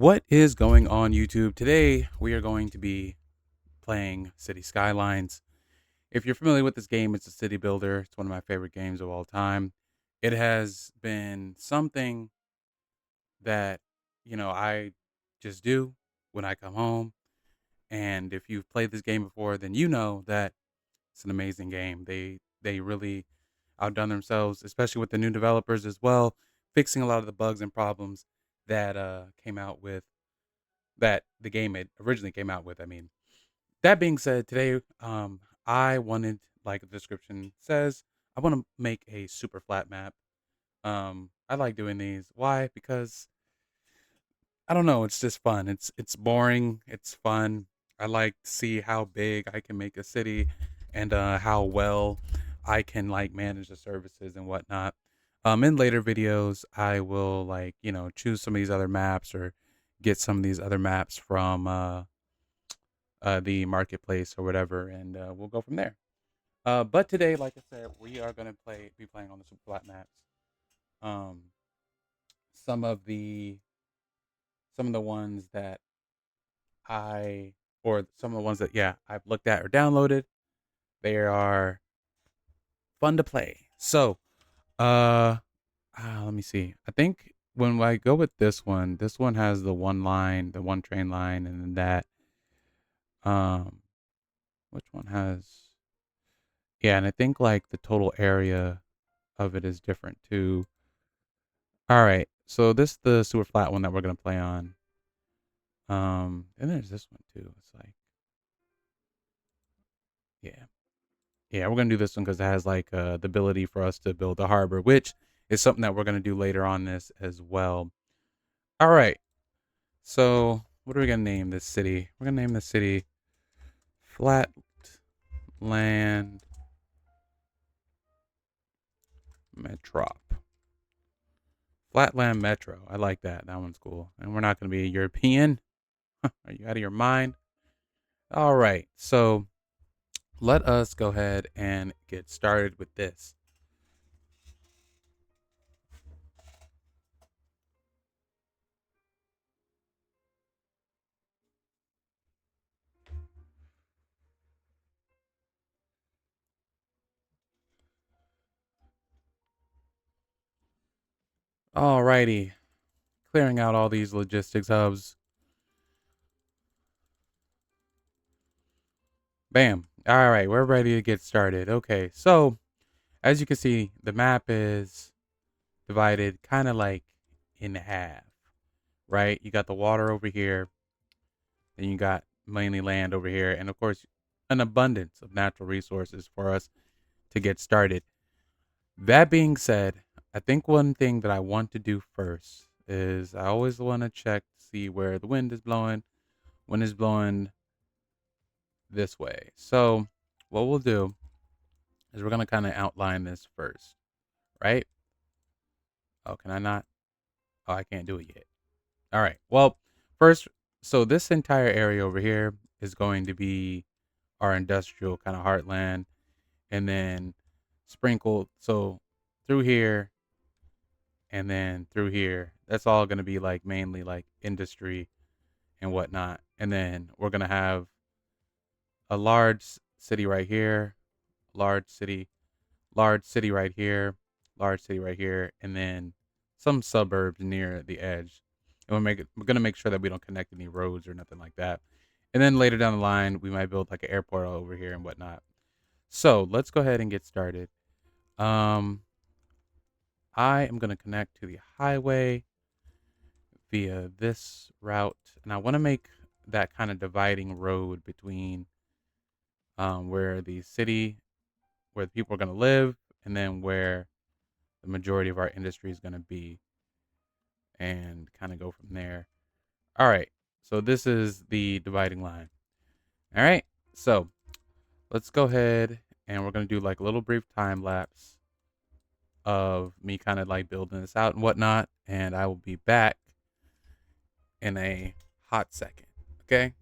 What is going on YouTube? Today we are going to be playing City Skylines. If you're familiar with this game, it's a city builder. It's one of my favorite games of all time. It has been something that, I just do when I come home. And if you've played this game before, then you know that it's an amazing game. They really outdone themselves, especially with the new developers as well, fixing a lot of the bugs and problems that came out with that the game it originally came out with. I mean, that being said, today I wanted, like the description says, I want to make a super flat map. I like doing these. Why? Because I don't know, it's just fun. It's boring, it's fun. I like to see how big I can make a city and how well I can like manage the services and whatnot. In later videos, I will like, choose some of these other maps or get some of these other maps from the marketplace or whatever, and we'll go from there. But today, like I said, we are gonna be playing on the super flat maps. Um, some of the some of the ones that I or some of the ones that I've looked at or downloaded. They are fun to play. So, uh, let me see. I think when I go with this one has the one line, the one train line, and then that. Um, which one has? Yeah, and I think like the total area of it is different too. All right, so this is the super flat one that we're gonna play on. And there's this one too. It's like, yeah, yeah, we're gonna do this one because it has like the ability for us to build a harbor, which is something that we're gonna do later on this as well. All right, so what are we gonna name this city? We're gonna name the city Flatland Metrop. Flatland Metro. I like that. That one's cool. And we're not gonna be a European. Are you out of your mind? All right, so let us go ahead and get started with this. All righty, clearing out all these logistics hubs. Bam. All right, we're ready to get started. Okay, so as you can see, the map is divided kind of like in half, right? You got the water over here, then you got mainly land over here, and of course, an abundance of natural resources for us to get started. That being said, I think one thing that I want to do first is I always want to check to see where the wind is blowing. Wind is blowing this way. So what we'll do is we're going to kind of outline this first, right? Oh, can I not? Oh, I can't do it yet. All right. Well, first, so this entire area over here is going to be our industrial kind of heartland, and then sprinkled. So through here and then through here, that's all going to be like mainly like industry and whatnot. And then we're going to have a large city right here, large city, large city right here, large city right here, and then some suburbs near the edge. And we're gonna make sure that we don't connect any roads or nothing like that. And then later down the line, we might build like an airport over here and whatnot. So let's go ahead and get started. Um, I am gonna connect to the highway via this route, and I want to make that kind of dividing road between where the city, where the people are gonna live, and then where the majority of our industry is going to be, and kind of go from there. All right. So this is the dividing line. All right. So let's go ahead and we're going to do like a little brief time lapse of me kind of like building this out and whatnot. And I will be back in a hot second. Okay.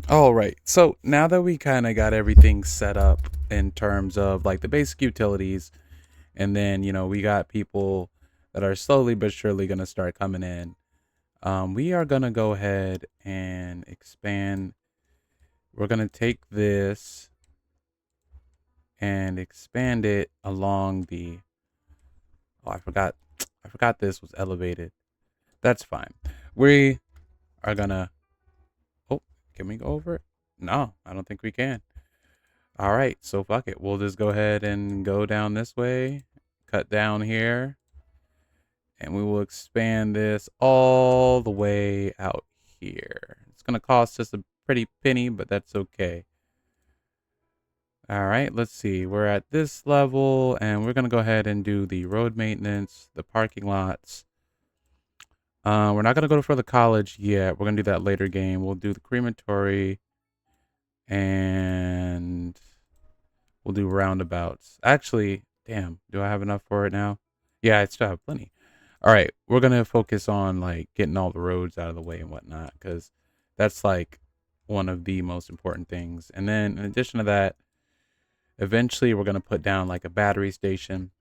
All right. So now that we kind of got everything set up in terms of like the basic utilities, and then we got people that are slowly but surely gonna start coming in. We are gonna go ahead and expand. We're gonna take this and expand it along the. Oh, I forgot. I forgot this was elevated. That's fine. We are gonna. Oh, can we go over it? No, I don't think we can. All right, so fuck it. We'll just go ahead and go down this way, cut down here, and we will expand this all the way out here. It's gonna cost us a pretty penny, but that's okay. All right, let's see. We're at this level, and we're gonna go ahead and do the road maintenance, the parking lots. We're not gonna go for the college yet. We're gonna do that later game. We'll do the crematory, and we'll do roundabouts. Actually, damn, do I have enough for it now? Yeah, I still have plenty. All right, we're gonna focus on like getting all the roads out of the way and whatnot, because that's like one of the most important things. And then in addition to that, eventually we're gonna put down like a battery station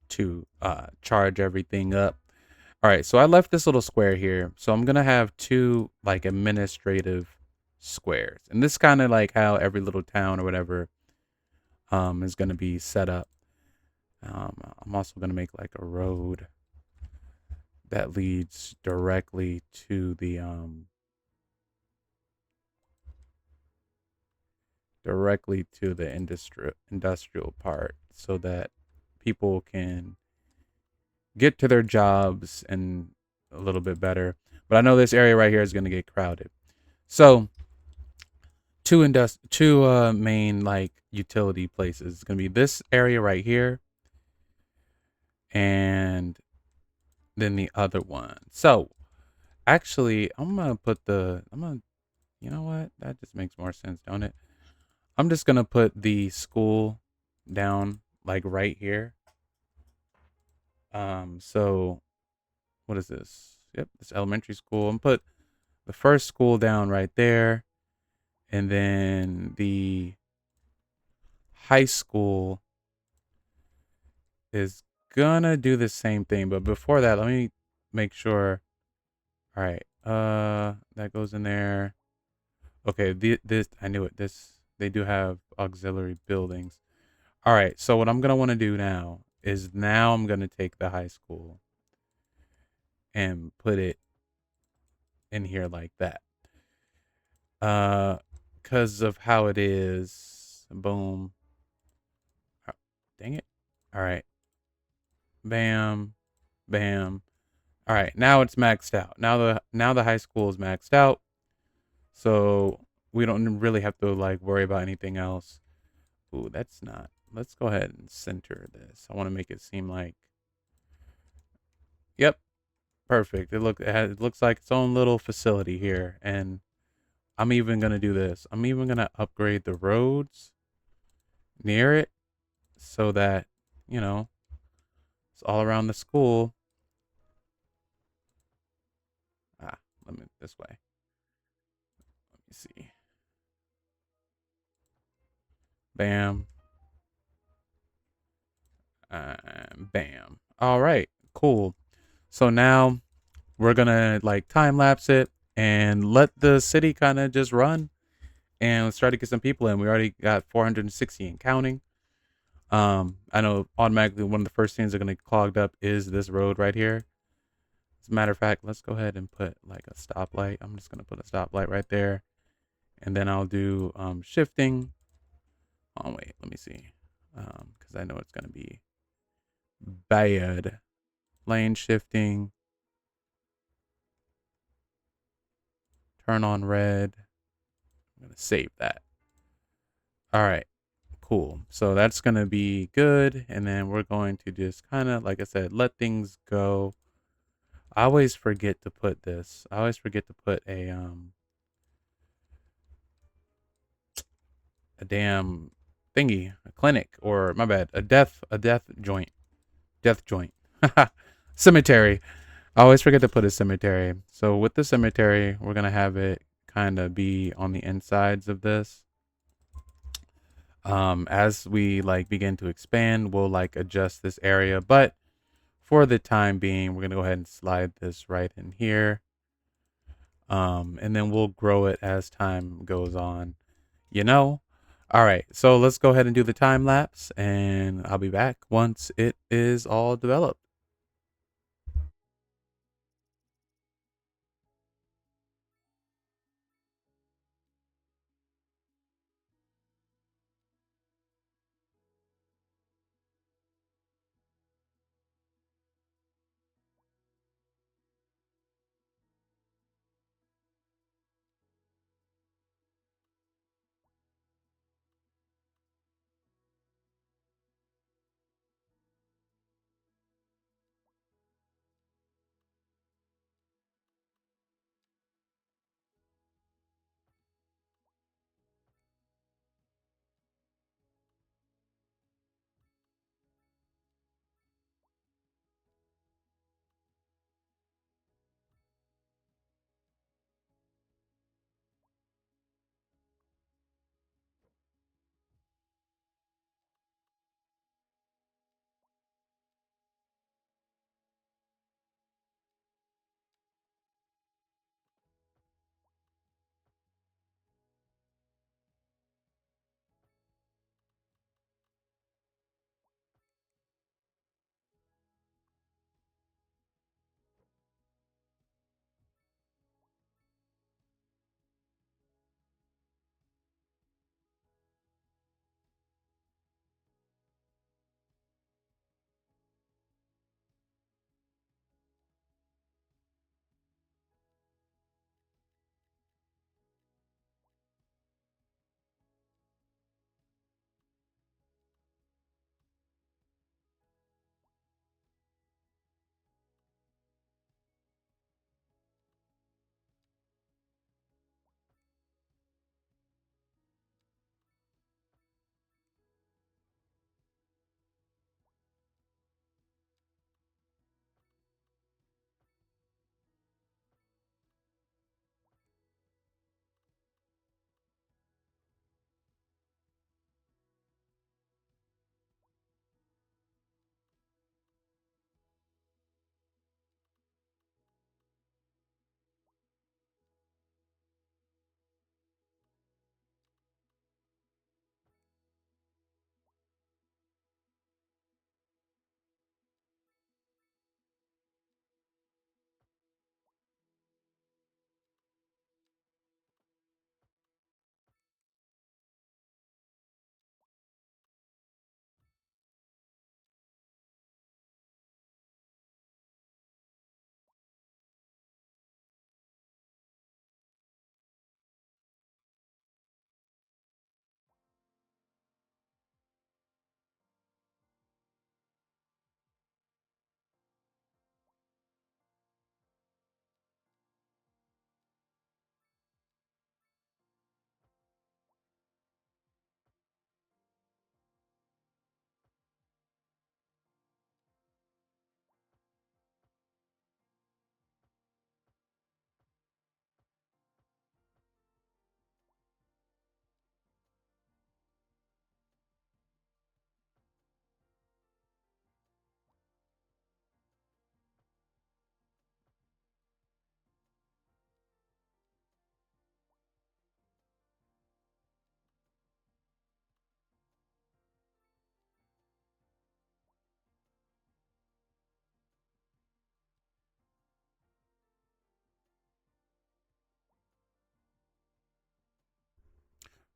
to charge everything up. All right, so I left this little square here, so I'm gonna have two like administrative squares, and this kind of like how every little town or whatever is gonna be set up. I'm also gonna make like a road that leads directly to the industrial part, so that people can get to their jobs and a little bit better. But I know this area right here is going to get crowded. So two main like utility places. It's going to be this area right here, and then the other one. So actually, you know what? That just makes more sense, don't it? I'm just gonna put the school down like right here. So what is this? Yep, this elementary school. I'm put the first school down right there, and then the high school is gonna do the same thing. But before that, let me make sure. All right, that goes in there. Okay, this I knew it. This they do have auxiliary buildings. All right, so what I'm gonna want to do now is I'm gonna take the high school and put it in here like that. Because of how it is. Boom. Dang it. All right. Bam. Bam. All right. Now it's maxed out. Now the high school is maxed out. So we don't really have to like worry about anything else. Ooh, that's not. Let's go ahead and center this. I want to make it seem like. Yep. Perfect. It looks like its own little facility here, and I'm even gonna do this. I'm even gonna upgrade the roads near it, so that you know it's all around the school. Ah, let me this way. Let me see. Bam. Bam. All right. Cool. So now we're gonna like time lapse it and let the city kind of just run, and let's try to get some people in. We already got 460 and counting. I know automatically one of the first things that are gonna get clogged up is this road right here. As a matter of fact, let's go ahead and put like a stoplight. I'm just gonna put a stoplight right there, and then I'll do shifting. Oh wait, let me see, because I know it's gonna be bad. Lane shifting, turn on red. I'm gonna save that. All right, cool. So that's gonna be good, and then we're going to just kind of, like I said, let things go. I always forget to put this. I always forget to put a damn thingy, a clinic, or my bad, death joint, cemetery. I always forget to put a cemetery. So with the cemetery, we're gonna have it kind of be on the insides of this. As we like begin to expand, we'll like adjust this area, but for the time being, we're gonna go ahead and slide this right in here. And then we'll grow it as time goes on, you know? All right, so let's go ahead and do the time lapse, and I'll be back once it is all developed.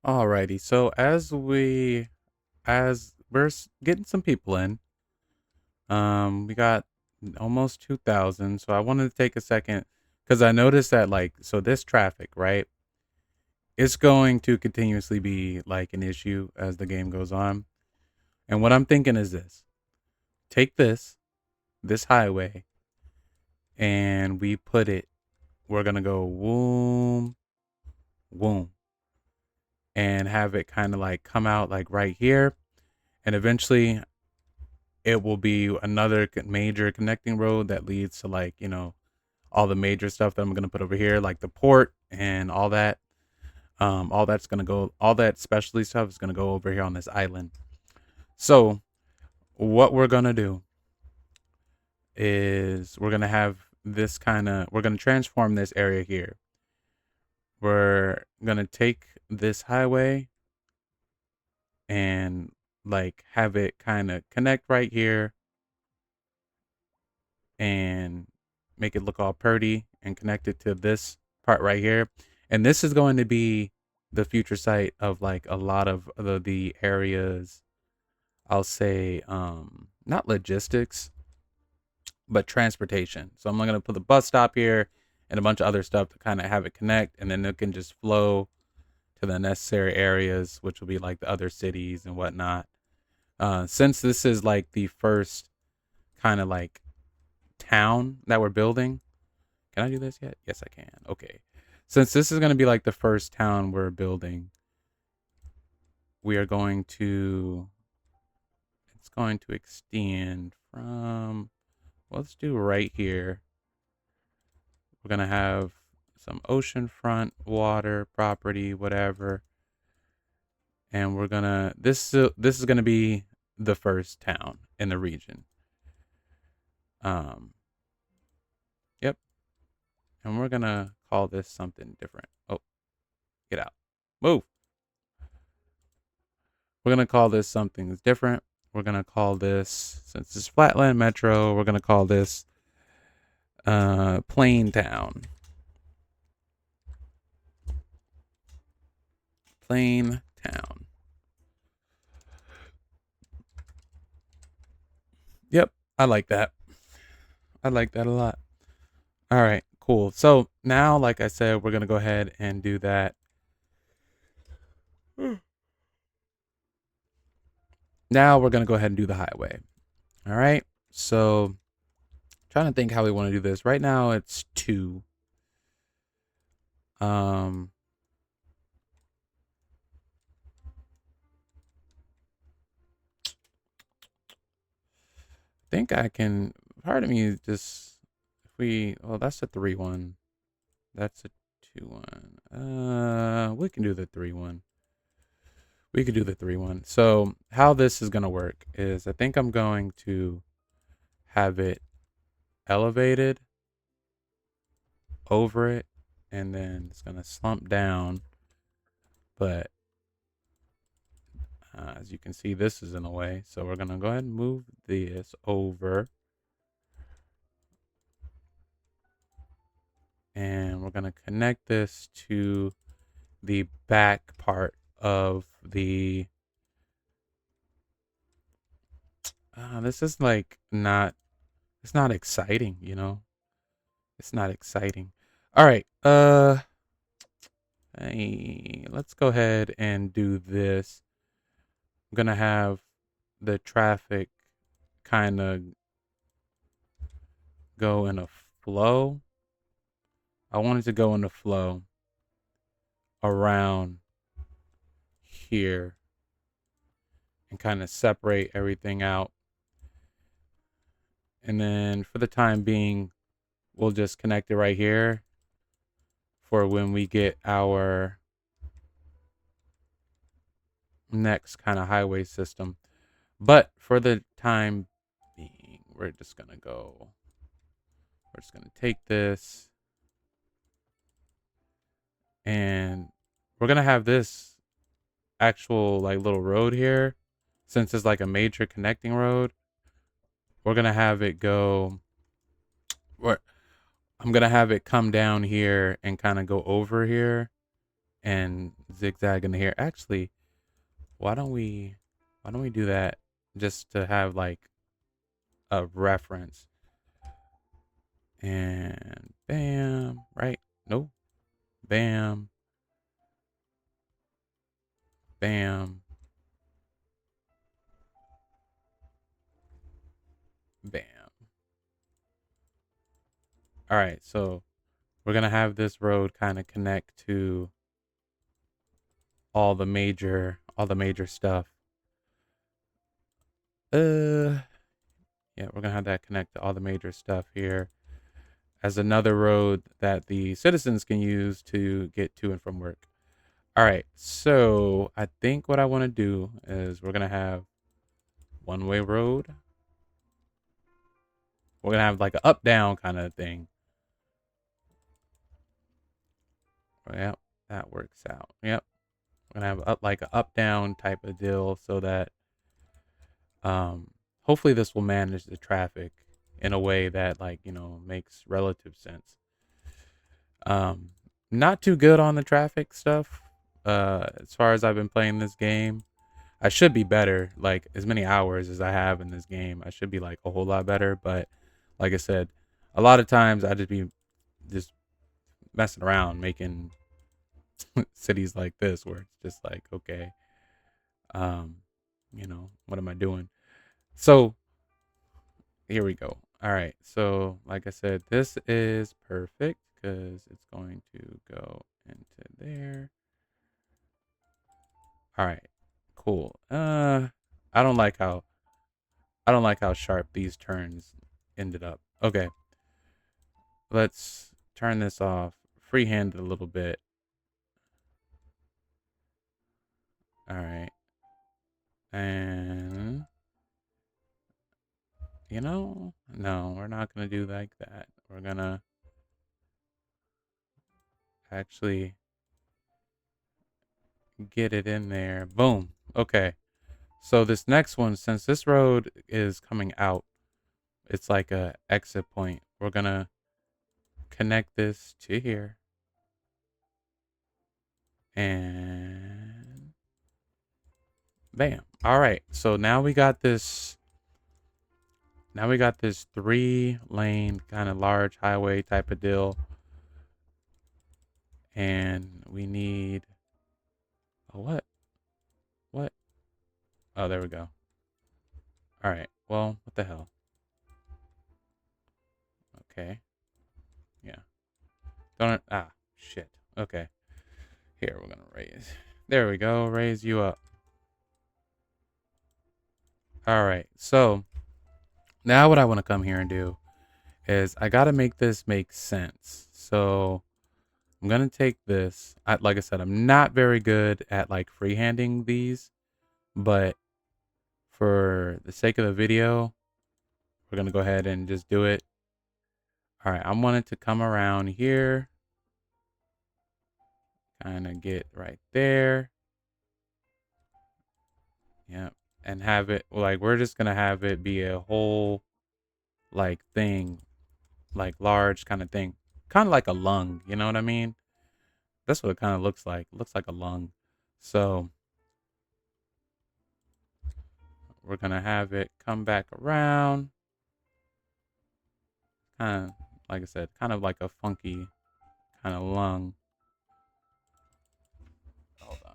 Alrighty, so as we're getting some people in, we got almost 2,000. So I wanted to take a second because I noticed that like so this traffic, right? It's going to continuously be like an issue as the game goes on. And what I'm thinking is this: take this highway, and we put it. We're gonna go woom, woom, and have it kind of like come out like right here, and eventually it will be another major connecting road that leads to like all the major stuff that I'm gonna put over here, like the port and all that. All that's gonna go, all that specialty stuff is gonna go over here on this island. So what we're gonna do is we're gonna have this we're gonna transform this area here. We're gonna take this highway and like have it kind of connect right here and make it look all pretty and connect it to this part right here. And this is going to be the future site of like a lot of the areas, I'll say, not logistics, but transportation. So I'm going to put the bus stop here and a bunch of other stuff to kind of have it connect, and then it can just flow to the necessary areas, which will be like the other cities and whatnot. Since this is like the first kind of like town that we're building, can I do this yet? Yes, I can. Okay. Since this is going to be like the first town we're building, we are going to, it's going to extend from, well, let's do right here. We're going to have some oceanfront, water, property, whatever. And we're going to, this is going to be the first town in the region. Yep. And we're going to call this something different. Oh, get out. Move. We're going to call this something that's different. We're going to call this, since it's Flatland Metro, we're going to call this Plain Town. Plain Town. Yep, I like that. I like that a lot. All right, cool. So now, like I said, we're going to go ahead and do that. Now we're going to go ahead and do the highway. All right. So trying to think how we want to do this. Right now it's 2. I think I can, part of me just, if we, well, that's a 3 1. That's a 2 1. We can do the 3 1. We could do the 3 1. So how this is going to work is I think I'm going to have it elevated over it, and then it's going to slump down. But as you can see, this is in the way. So we're going to go ahead and move this over. And we're going to connect this to the back part of the... this is like not... It's not exciting, you know? It's not exciting. All right. Hey, let's go ahead and do this. I'm going to have the traffic kind of go in a flow. I want it to go in a flow around here and kind of separate everything out. And then for the time being, we'll just connect it right here for when we get our next kind of highway system. But for the time being, we're just going to take this and we're going to have this actual like little road here. Since it's like a major connecting road, we're going to have it go, I'm going to have it come down here and kind of go over here and zigzag into here. Actually, why don't we do that just to have like a reference? And bam, right? Nope. Bam. Bam. Bam. All right, so we're going to have this road kind of connect to all the major stuff. Yeah, we're going to have that connect to all the major stuff here. as another road that the citizens can use to get to and from work. All right, so I think what I want to do is we're gonna have one-way road. We're gonna have like an up-down kind of thing. Yep, that works out. Yep, we're gonna have like a up-down type of deal so that hopefully this will manage the traffic in a way that like makes relative sense. Um, Not too good on the traffic stuff. As far as I've been playing this game, I should be better. Like as many hours as I have in this game, I should be like a whole lot better. But like I said, a lot of times I just messing around making cities like this where it's just like okay, um, what am I doing? So here we go. All right. So like I said, this is perfect because it's going to go into there. All right. Cool. I don't like how sharp these turns ended up. Okay. Let's turn this off. Freehand it a little bit. All right. And no, we're not going to do like that. We're going to actually get it in there. Boom. Okay. So this next one, since this road is coming out, it's like a exit point. We're going to connect this to here. And bam. All right. So now we got this 3-lane kind of large highway type of deal. And we need a what? What? Oh, there we go. All right. Well, what the hell? Okay. Yeah. Don't shit. Okay. Here, we're going to raise. There we go. Raise you up. All right. So, now what I want to come here and do is I got to make this make sense. So, I'm going to take this. Like I said, I'm not very good at like freehanding these, but for the sake of the video, we're going to go ahead and just do it. All right. I want it to come around here, kind of get right there. Yep. And have it like we're just going to have it be a whole like thing, like large kind of thing, kind of like a lung. You know what I mean? That's what it kind of looks like. It looks like a lung. So we're gonna have it come back around. Kind of like I said, kind of like a funky kind of lung. Hold on.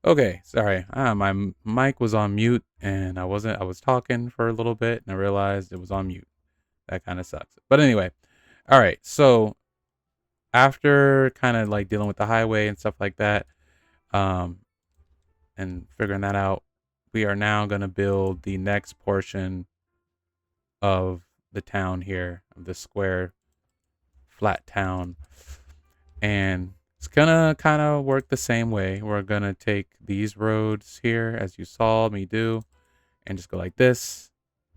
Okay, sorry. Mic was on mute and I was talking for a little bit and I realized it was on mute. That kind of sucks. But anyway, all right. So after kind of like dealing with the highway and stuff like that, um, and figuring that out, we are now going to build the next portion of the town here, of the square flat town. And it's gonna kind of work the same way. We're gonna take these roads here, as you saw me do, and just go like this.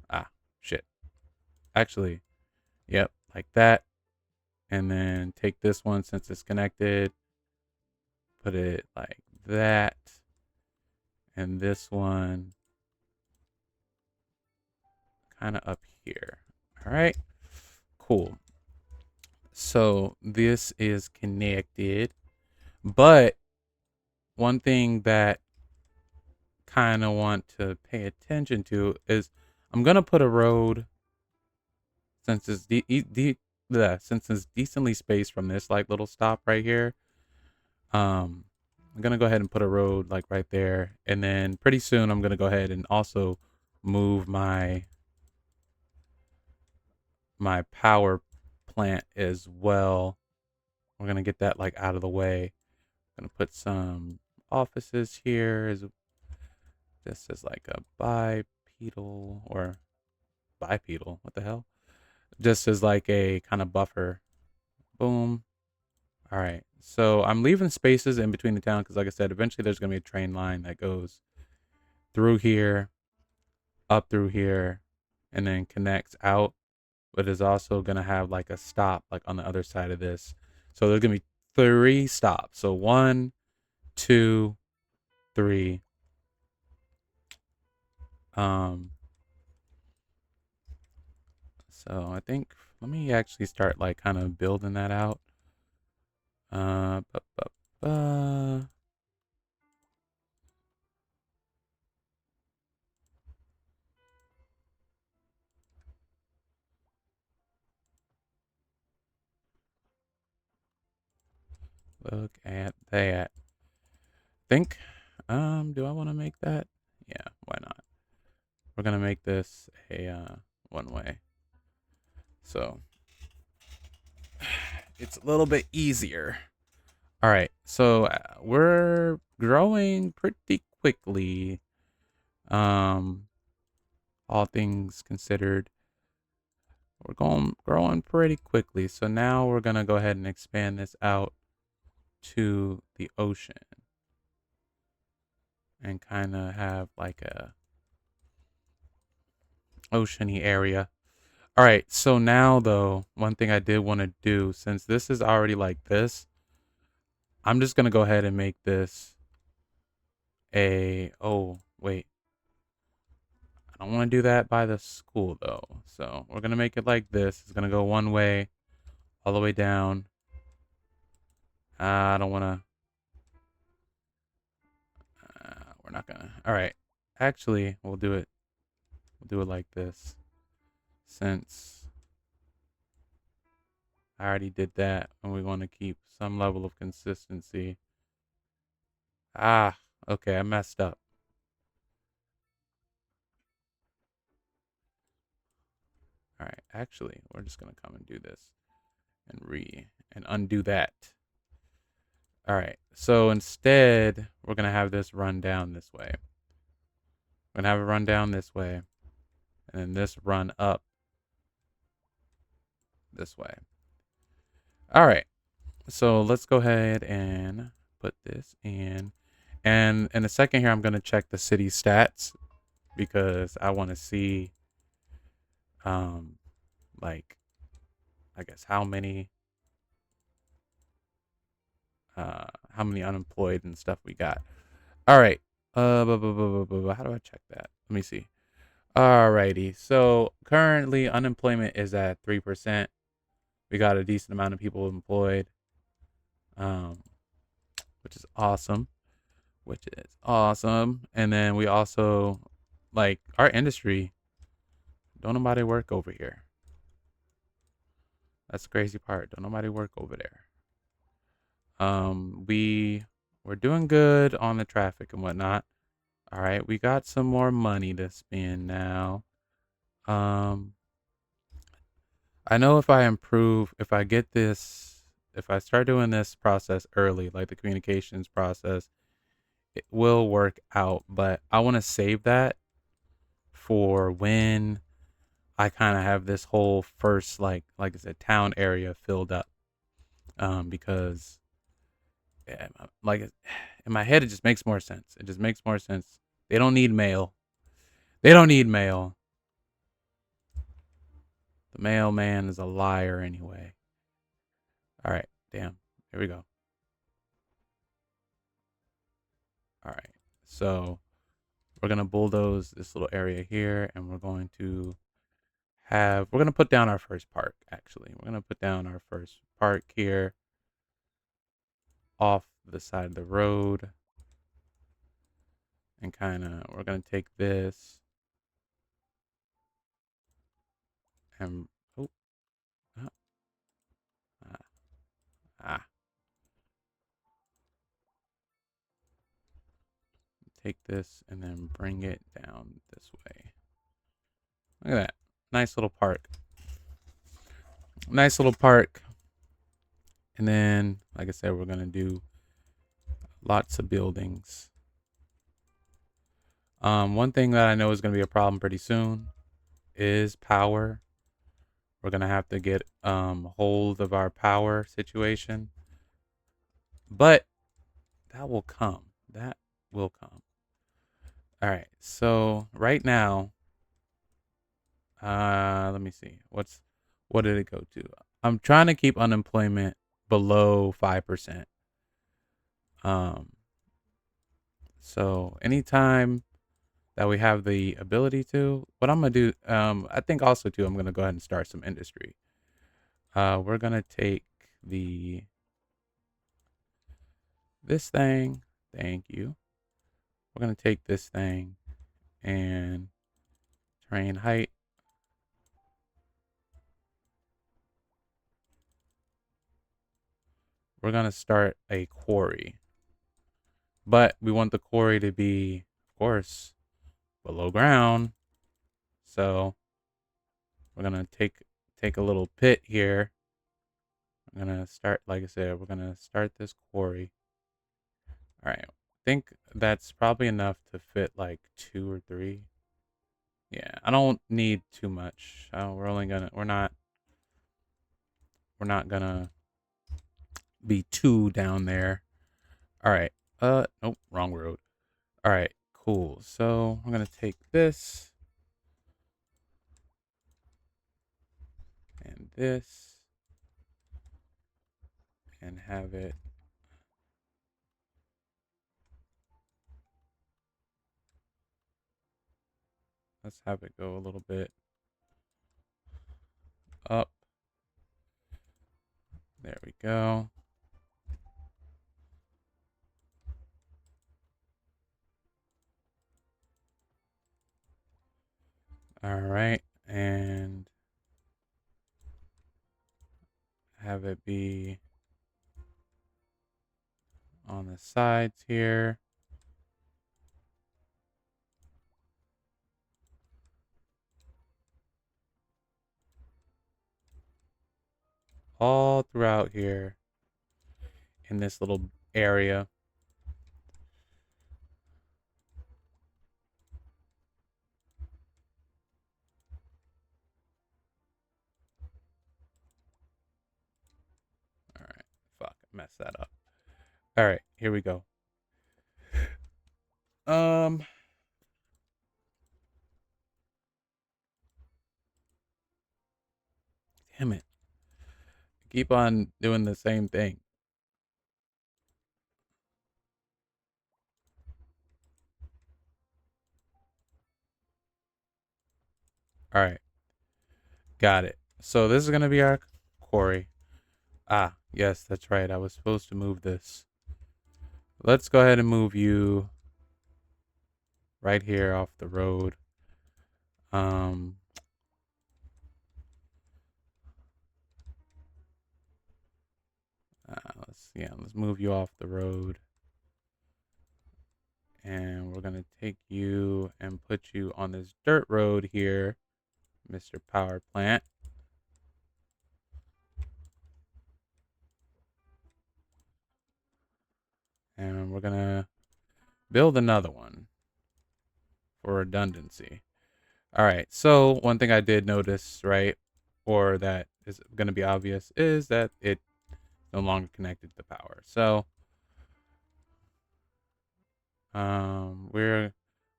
Ah, shit. Actually, yep, like that. And then take this one since it's connected, put it like that. And this one kind of up here. All right, cool. So this is connected, but one thing that kind of want to pay attention to is I'm gonna put a road since it's since it's decently spaced from this like little stop right here. Um, I'm gonna go ahead and put a road like right there, and then pretty soon I'm gonna go ahead and also move my power plant as well. We're gonna get that like out of the way. Gonna put some offices here as just as like a bipedal or bipedal. What the hell? Just as like a kind of buffer. Boom. All right. So I'm leaving spaces in between the town because, like I said, eventually there's gonna be a train line that goes through here, up through here, and then connects out. But is also gonna have like a stop like on the other side of this. So there's gonna be 3 stops. So 1, 2, 3. Um. So I think let me actually start like kind of building that out. Uh. Ba, ba, ba. Look at that. Think. Do I want to make that? Yeah, why not? We're gonna make this a one way. So it's a little bit easier. All right. So we're growing pretty quickly. Um, all things considered, we're growing pretty quickly. So now we're gonna go ahead and expand this out to the ocean and kind of have like a oceany area. All right, so now though, one thing I did want to do, since this is already like this, I'm just gonna go ahead and make this oh wait, I don't want to do that by the school though. So we're gonna make it like this. It's gonna go one way, all the way down. I don't wanna, we're not gonna, all right. Actually, we'll do it like this. Since I already did that and we want to keep some level of consistency. Ah, okay, I messed up. All right, actually, we're just gonna come and do this and undo that. All right, so instead, we're gonna have this run down this way. We're gonna have it run down this way, and then this run up this way. All right, so let's go ahead and put this in. And in a second here, I'm gonna check the city stats because I want to see, um, like, I guess how many unemployed and stuff we got. All right. How do I check that? Let me see. Alrighty. So currently unemployment is at 3%. We got a decent amount of people employed, um, which is awesome. Which is awesome. And then we also like our industry. Don't nobody work over here. That's the crazy part. Don't nobody work over there. We we're doing good on the traffic and whatnot. All right, we got some more money to spend now. Um, I know if I improve, if I get this, if I start doing this process early, like the communications process, it will work out. But I want to save that for when I kind of have this whole first, like I said, town area filled up. Because yeah, like in my head, it just makes more sense. It just makes more sense. They don't need mail. They don't need mail. The mailman is a liar anyway. All right, damn. Here we go. All right, so we're gonna bulldoze this little area here, and we're gonna put down our first park. Actually, we're gonna put down our first park here off the side of the road, and we're gonna take this and oh ah, ah, ah, take this and then bring it down this way. Look at that, nice little park. Nice little park. And then, like I said, we're gonna do lots of buildings. One thing that I know is gonna be a problem pretty soon is power. We're gonna have to get hold of our power situation, but that will come. That will come. All right. So right now, let me see. What did it go to? I'm trying to keep unemployment below 5%. Um, so anytime that we have the ability to, what I'm gonna do, I think also too, I'm gonna go ahead and start some industry. We're gonna take the this thing. Thank you. We're gonna take this thing and terrain height. We're gonna start a quarry, but we want the quarry to be, of course, below ground. So we're gonna take a little pit here. I'm gonna start, like I said, we're gonna start this quarry. All right, I think that's probably enough to fit like 2 or 3. Yeah, I don't need too much. We're not gonna be too down there. All right. Nope, wrong road. All right, cool. So I'm gonna take this and this and have it. Let's have it go a little bit up. There we go. All right, and have it be on the sides here. All throughout here in this little area. All right, fuck, I messed that up. All right, here we go. Um, damn it. Keep on doing the same thing. All right, got it. So this is gonna be our quarry. Ah, yes, that's right. I was supposed to move this. Let's go ahead and move you right here off the road. Um, let's move you off the road. And we're going to take you and put you on this dirt road here, Mr. Power Plant. And we're going to build another one for redundancy. All right. So one thing I did notice, right, or that is going to be obvious, is that it no longer connected to power. So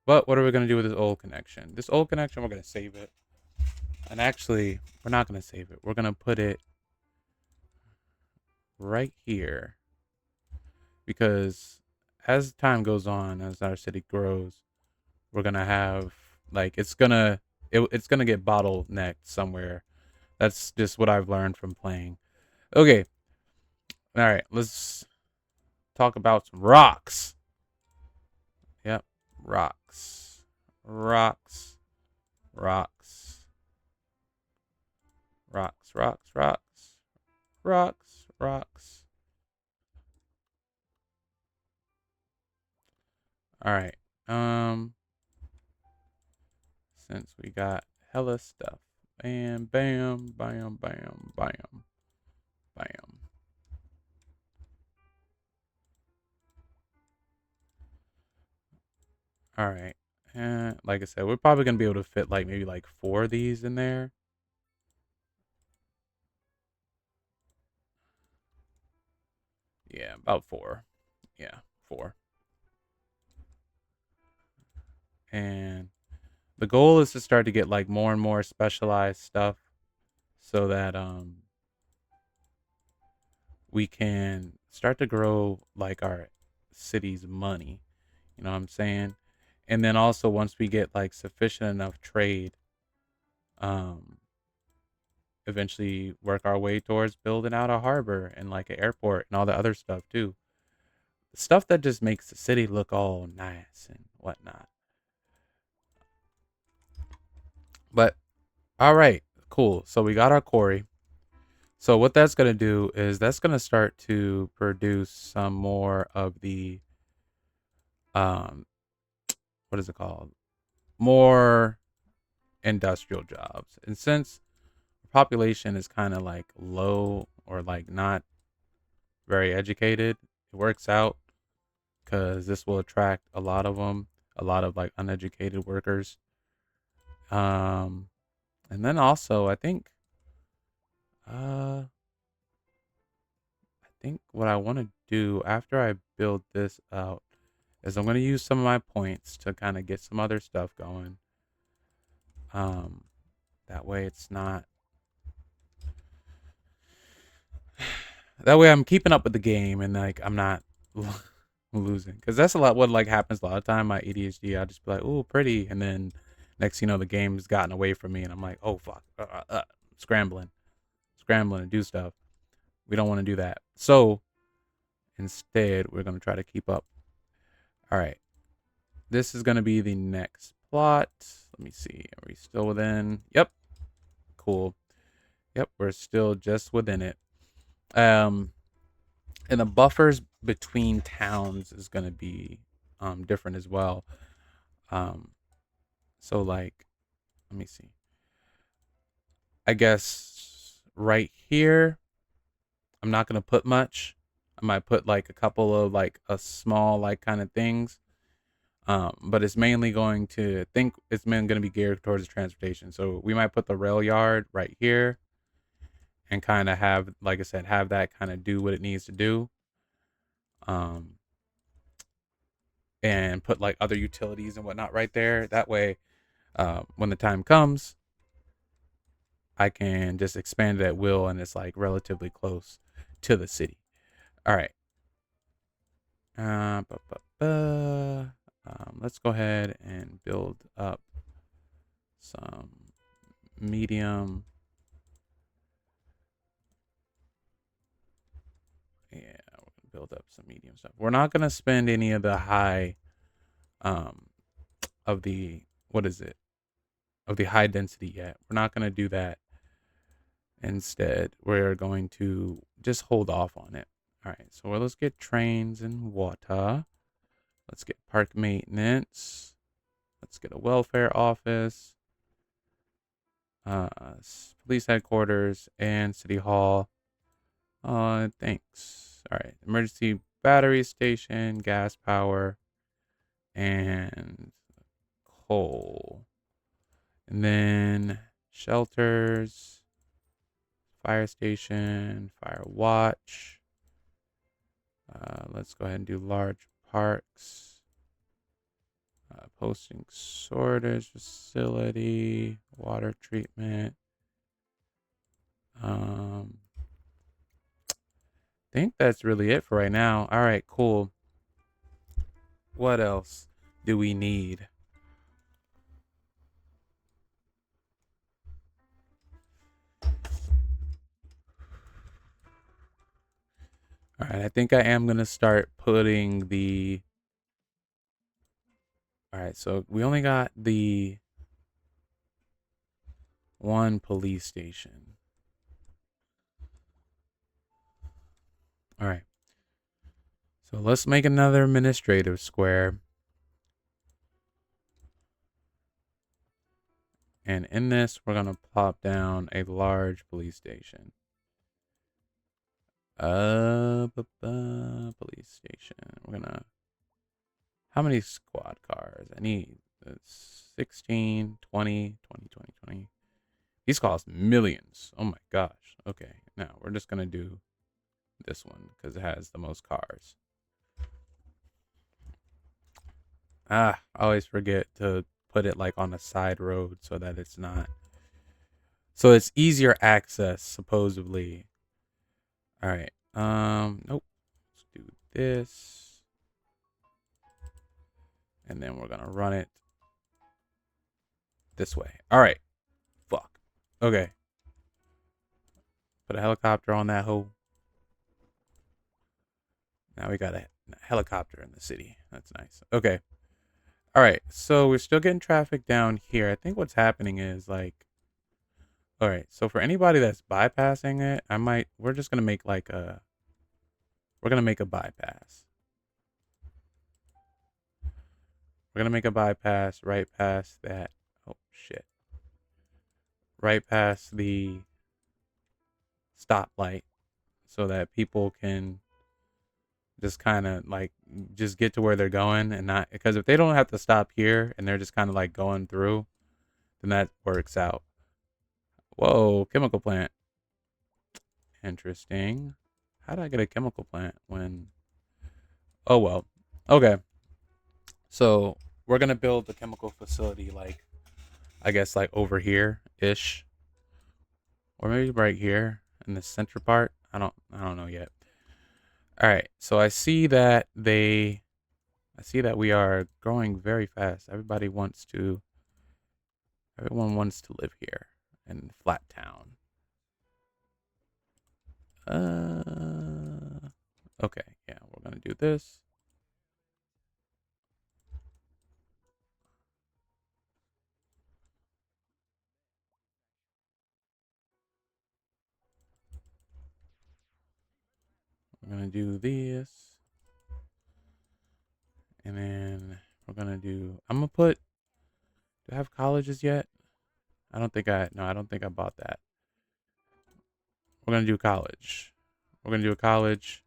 but what are we going to do with this old connection? This old connection, we're going to save it. And actually, we're not going to save it. We're going to put it right here, because as time goes on, as our city grows, we're going to have, like, it's going to get bottlenecked somewhere. That's just what I've learned from playing. Okay. All right, let's talk about some rocks. Yep, rocks. Rocks. Rocks. Rocks, rocks, rocks. Rocks, rocks. All right. Since we got hella stuff. Bam, bam, bam, bam, bam, bam. All right. And like I said, we're probably gonna be able to fit like maybe like 4 of these in there. Yeah, about 4. Yeah, 4. And the goal is to start to get like more and more specialized stuff so that we can start to grow like our city's money. You know what I'm saying? And then also once we get like sufficient enough trade, um, eventually work our way towards building out a harbor and like an airport and all the other stuff too. Stuff that just makes the city look all nice and whatnot. But all right, cool. So we got our quarry. So what that's gonna do is that's gonna start to produce some more of the um what is it called? More industrial jobs. And since the population is kind of like low or like not very educated, it works out because this will attract a lot of them, a lot of like uneducated workers. Um, and then also, uh, I think what I want to do after I build this out is I'm going to use some of my points to kind of get some other stuff going. Um, that way it's not. That way I'm keeping up with the game and like I'm not losing, because that's a lot what like happens a lot of time. My ADHD, I just be like, oh, pretty, and then next you know the game's gotten away from me, and I'm like, oh fuck, scrambling, scrambling to do stuff. We don't want to do that. So instead, we're gonna try to keep up. All right, this is gonna be the next plot. Let me see. Are we still within? Yep. Cool. Yep, we're still just within it. Um, and the buffers between towns is gonna be different as well. Um, so like, let me see. I guess right here, I'm not gonna put much. I might put like a couple of like a small like kind of things. But it's mainly going to think it's mainly going to be geared towards transportation. So we might put the rail yard right here and kind of have, like I said, have that kind of do what it needs to do. Um, and put like other utilities and whatnot right there. That way, when the time comes, I can just expand it at will, and it's like relatively close to the city. All right. Uh, bu- let's go ahead and build up some medium. Yeah, we're gonna build up some medium stuff. We're not gonna spend any of the high, um, of the what is it? Of the high density yet. We're not gonna do that. Instead, we're going to just hold off on it. All right. So let's get trains and water. Let's get park maintenance. Let's get a welfare office. Police headquarters and city hall. Thanks. All right. Emergency battery station, gas power, and coal. And then shelters, fire station, fire watch. Let's go ahead and do large parks. Posting sorters facility, water treatment. Think that's really it for right now. All right, cool. What else do we need? All right, I think I am gonna start putting the. All right, so we only got the one police station. All right, so let's make another administrative square. And in this, we're gonna plop down a large police station. Police station. We're gonna. How many squad cars? I need 16, 20, 20, 20, 20. These cost millions. Oh my gosh. Okay, now we're just gonna do this one because it has the most cars. I always forget to put it like on a side road so that it's not. So it's easier access, supposedly. All right. Nope. Let's do this. And then we're gonna run it this way. All right. Fuck. Okay. Put a helicopter on that hole. Now we got a helicopter in the city. That's nice. Okay. All right. So we're still getting traffic down here. I think what's happening is like, all right. So for anybody that's bypassing it, we're just going to make like we're going to make a bypass. We're going to make a bypass right past that. Oh, shit. Right past the stoplight so that people can just kind of like just get to where they're going and not because if they don't have to stop here and they're just kind of like going through, then that works out. Whoa, chemical plant. Interesting. How did I get a chemical plant when? Oh well. Okay. So we're gonna build the chemical facility like I guess like over here ish, or maybe right here in the center part. I don't know yet. All right. So I see that we are growing very fast. Everyone wants to live here in Flat Town. Okay, yeah, we're gonna do this. We're gonna do this, and then we're gonna do. I'm gonna put. Do I have colleges yet? I don't think I. No, I don't think I bought that. We're gonna do college. We're gonna do a college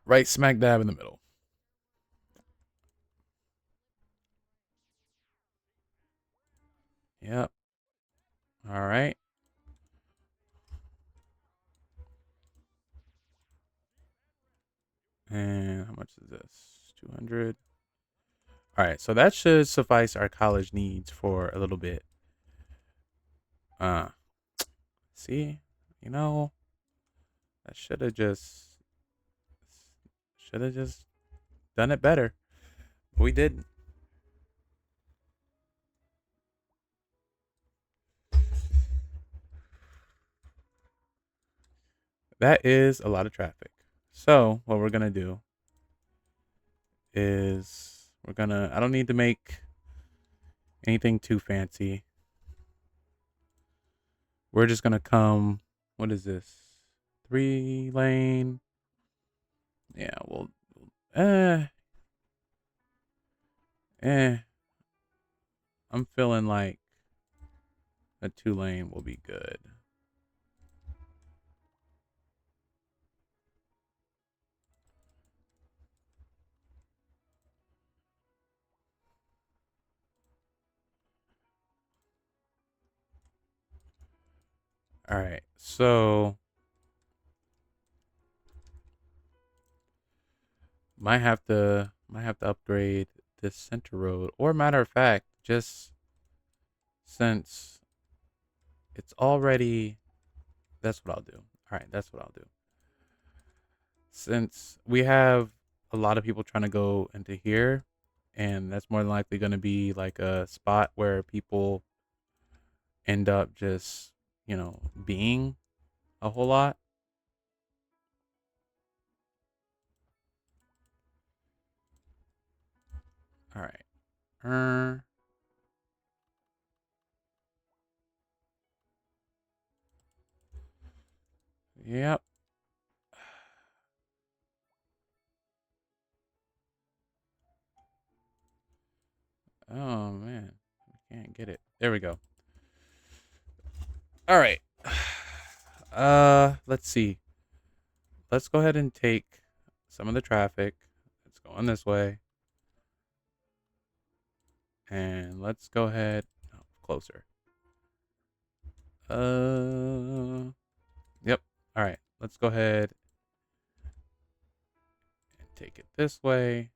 right smack dab in the middle. Yep. All right. And how much is this? 200. All right. So that should suffice our college needs for a little bit. Uh, see, you know, I should have just done it better. But we didn't. That is a lot of traffic. So what we're gonna do is I don't need to make anything too fancy. We're just gonna come. What is this? 3 lane. Yeah. Well. Eh. Eh, I'm feeling like a 2-lane will be good. All right, so might have to upgrade this center road, or matter of fact, just since it's already, that's what I'll do. All right, that's what I'll do. Since we have a lot of people trying to go into here, and that's more than likely going to be like a spot where people end up just, being a whole lot. All right. Yep. Oh man, we can't get it. There we go. All right. Let's see. Let's go ahead and take some of the traffic. Let's go on this way. And let's go ahead closer. Yep. All right. Let's go ahead and take it this way.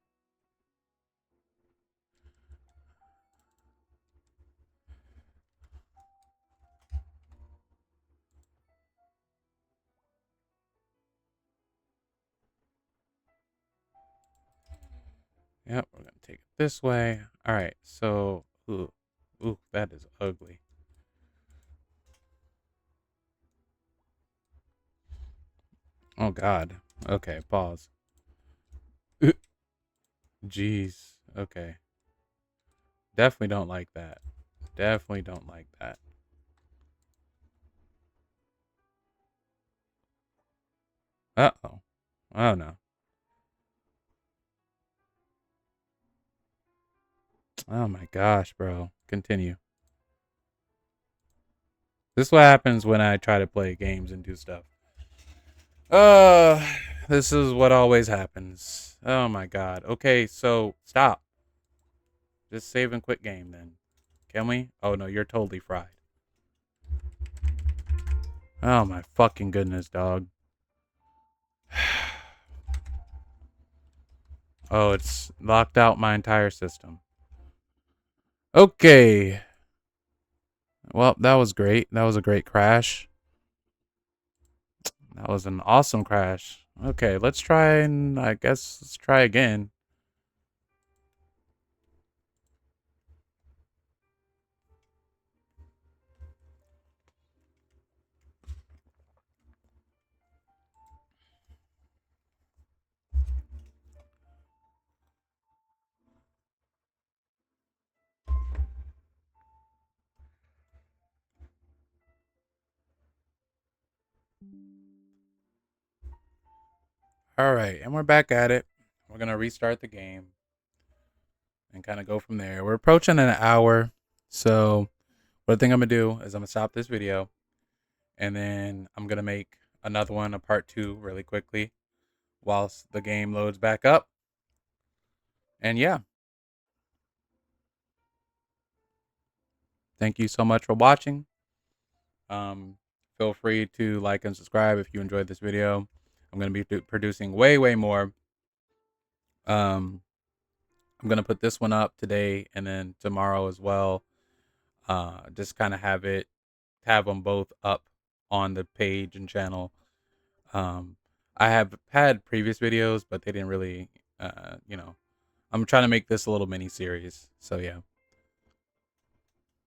Yep, we're gonna take it this way. All right. So, ooh, that is ugly. Oh God. Okay, pause. Jeez. Okay. Definitely don't like that. Definitely don't like that. Uh-oh. Oh no. Oh my gosh, bro. Continue. This is what happens when I try to play games and do stuff. Uh, this is what always happens. Oh my god. Okay, so stop. Just save and quit game then. Can we? Oh no, you're totally fried. Oh my fucking goodness, dog. Oh, it's locked out my entire system. Okay. Well, that was great. That was a great crash. That was an awesome crash. Okay, let's try and I guess let's try again. All right, and we're back at it. We're going to restart the game and kind of go from there. We're approaching an hour. So, what I think I'm going to do is I'm going to stop this video and then I'm going to make another one, a part 2, really quickly whilst the game loads back up. And yeah, thank you so much for watching. Um, Feel free to like and subscribe if you enjoyed this video. I'm going to be producing way, way more. Um, I'm going to put this one up today and then tomorrow as well. Just kind of have them both up on the page and channel. I have had previous videos, but they didn't really, I'm trying to make this a little mini series. So yeah.